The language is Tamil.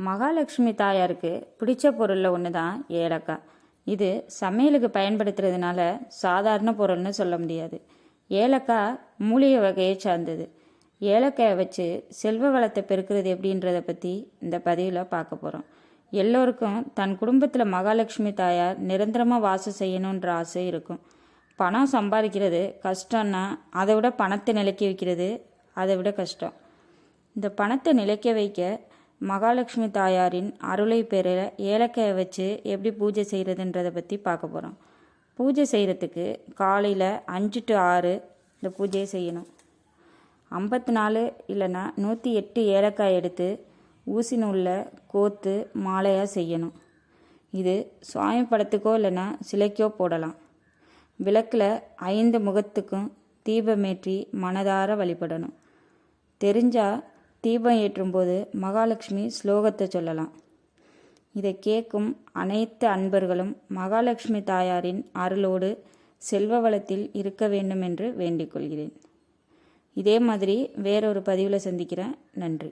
மகாலட்சுமி தாயாருக்கு பிடிச்ச பொருளில் ஒன்று தான் ஏலக்காய். இது சமையலுக்கு பயன்படுத்துறதுனால சாதாரண பொருள்னு சொல்ல முடியாது. ஏலக்காய் மூலிகை வகையை சார்ந்தது. ஏலக்காயை வச்சு செல்வ வளத்தை பெருக்கிறது எப்படின்றத பற்றி இந்த பதிவில் பார்க்க போகிறோம். எல்லோருக்கும் தன் குடும்பத்தில் மகாலட்சுமி தாயார் நிரந்தரமாக வாசம் செய்யணுன்ற ஆசை இருக்கும். பணம் சம்பாதிக்கிறது கஷ்டம்னா அதை விட பணத்தை நிலைக்க வைக்கிறது அதை விட கஷ்டம். இந்த பணத்தை நிலைக்க வைக்க மகாலட்சுமி தாயாரின் அருளை பெற ஏலக்காயை வச்சு எப்படி பூஜை செய்கிறதுன்றதை பற்றி பார்க்க போகிறோம். பூஜை செய்கிறதுக்கு காலையில் 5 to 6 இந்த பூஜையை செய்யணும். 54 இல்லைன்னா 108 ஏலக்காய் எடுத்து ஊசி நூலில் கோத்து மாலையாக செய்யணும். இது சுவாமி படத்துக்கோ இல்லைன்னா சிலைக்கோ போடலாம். விளக்கில் 5 முகத்துக்கும் தீபமேற்றி மனதார வழிபடணும். தெரிஞ்சால் தீபம் ஏற்றும்போது மகாலட்சுமி ஸ்லோகத்தை சொல்லலாம். இதை கேட்கும் அனைத்து அன்பர்களும் மகாலட்சுமி தாயாரின் அருளோடு செல்வ வளத்தில் இருக்க வேண்டும் என்று வேண்டிக் கொள்கிறேன். இதே மாதிரி வேறொரு பதிவில் சந்திக்கிறேன். நன்றி.